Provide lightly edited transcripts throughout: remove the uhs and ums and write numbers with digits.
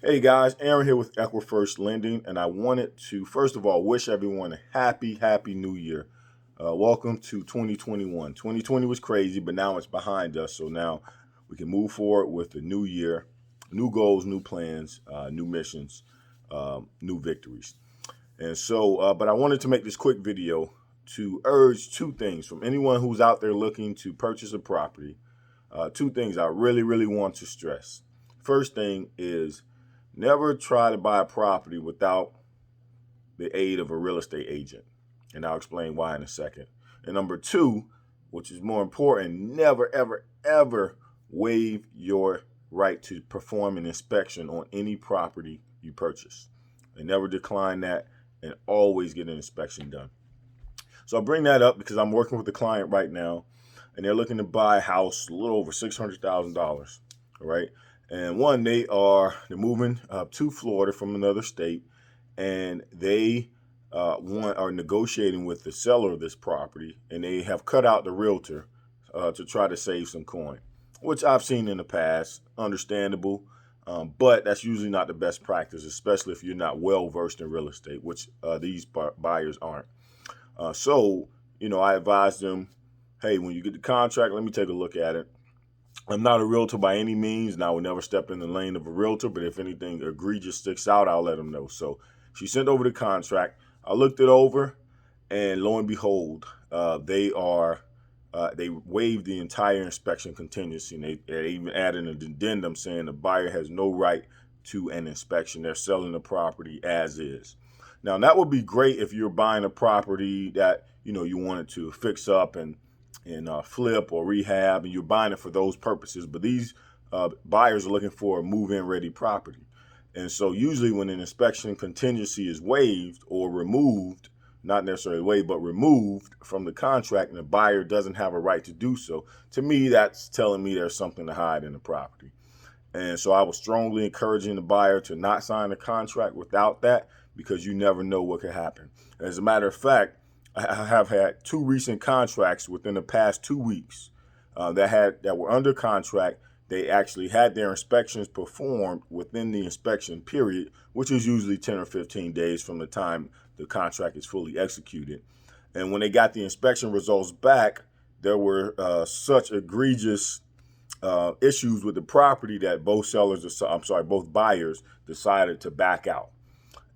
Hey guys, Aaron here with Equifirst Lending, and I wanted to first of all wish everyone a happy new year. Welcome to 2021. 2020 was crazy, but now it's behind us, so now we can move forward with the new year, new goals, new plans, new missions, new victories. But I wanted to make this quick video to urge two things from anyone who's out there looking to purchase a property. Two things I really want to stress. First thing is, never try to buy a property without the aid of a real estate agent. And I'll explain why in a second. And number two, which is more important, never, ever waive your right to perform an inspection on any property you purchase. And never decline that, and always get an inspection done. So I bring that up because I'm working with a client right now, and they're looking to buy a house a little over $600,000. All right. And one, they're moving to Florida from another state, and they are negotiating with the seller of this property, and they have cut out the realtor to try to save some coin, which I've seen in the past. Understandable, but that's usually not the best practice, especially if you're not well versed in real estate, which these buyers aren't. I advise them, hey, when you get the contract, let me take a look at it. I'm not a realtor by any means, and I will never step in the lane of a realtor, but if anything egregious sticks out, I'll let them know. So she sent over the contract. I looked it over, and lo and behold, they waived the entire inspection contingency, and they even added an addendum saying the buyer has no right to an inspection. They're selling the property as is. Now, that would be great if you're buying a property that you wanted to fix up and flip or rehab, and you're buying it for those purposes. But these buyers are looking for a move-in ready property. And so usually when an inspection contingency is waived or removed, not necessarily waived, but removed from the contract, and the buyer doesn't have a right to do so, to me, that's telling me there's something to hide in the property. And so I was strongly encouraging the buyer to not sign a contract without that, because you never know what could happen. As a matter of fact, I have had two recent contracts within the past 2 weeks that were under contract. They actually had their inspections performed within the inspection period, which is usually 10 or 15 days from the time the contract is fully executed. And when they got the inspection results back, there were such egregious issues with the property that both buyers decided to back out.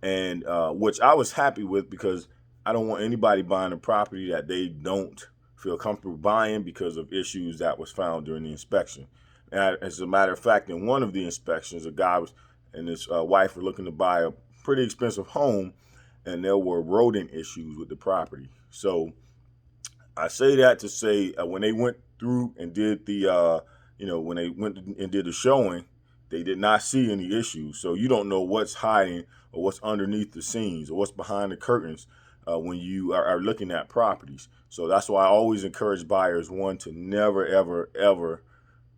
And which I was happy with, because I don't want anybody buying a property that they don't feel comfortable buying because of issues that was found during the inspection. And as a matter of fact, in one of the inspections, a guy and his wife were looking to buy a pretty expensive home, and there were rodent issues with the property. So I say that to say, when they went through and did when they went and did the showing, they did not see any issues. So you don't know what's hiding or what's underneath the scenes or what's behind the curtains when you are looking at properties. So that's why I always encourage buyers, one, to never, ever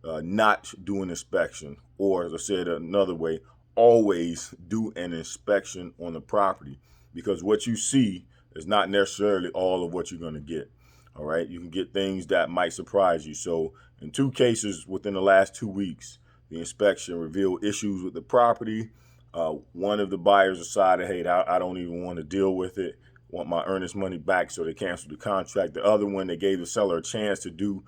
not do an inspection, or as I said another way, always do an inspection on the property, because what you see is not necessarily all of what you're going to get. All right, you can get things that might surprise you. So in two cases within the last 2 weeks, the inspection revealed issues with the property. One of the buyers decided, hey, I don't even want to deal with it, want my earnest money back, so they canceled the contract. The other one, they gave the seller a chance to do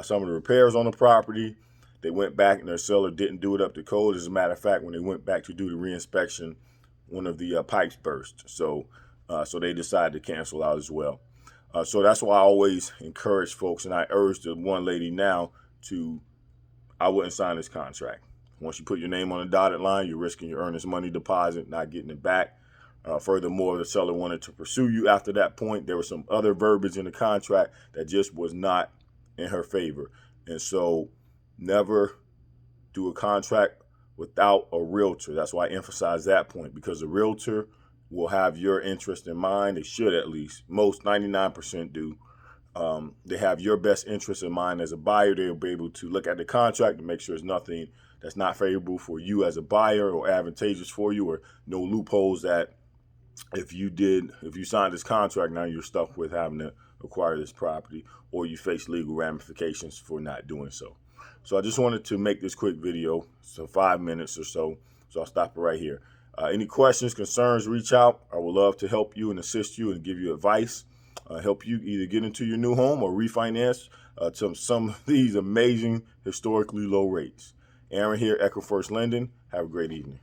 some of the repairs on the property. They went back, and their seller didn't do it up to code. As a matter of fact, when they went back to do the reinspection, one of the pipes burst. So they decided to cancel out as well. So that's why I always encourage folks, and I urge the one lady now I wouldn't sign this contract. Once you put your name on a dotted line, you're risking your earnest money deposit, not getting it back. Furthermore, the seller wanted to pursue you after that point. There was some other verbiage in the contract that just was not in her favor. And so never do a contract without a realtor. That's why I emphasize that point, because a realtor will have your interest in mind. They should, at least. Most, 99%, do. They have your best interest in mind as a buyer. They'll be able to look at the contract and make sure there's nothing that's not favorable for you as a buyer or advantageous for you, or no loopholes that if you signed this contract, now you're stuck with having to acquire this property, or you face legal ramifications for not doing so. So I just wanted to make this quick video, so 5 minutes or so, So I'll stop it right here. Any questions, concerns, reach out. I would love to help you and assist you and give you advice, help you either get into your new home or refinance to some of these amazing historically low rates. Aaron here, Equifirst Lending. Have a great evening.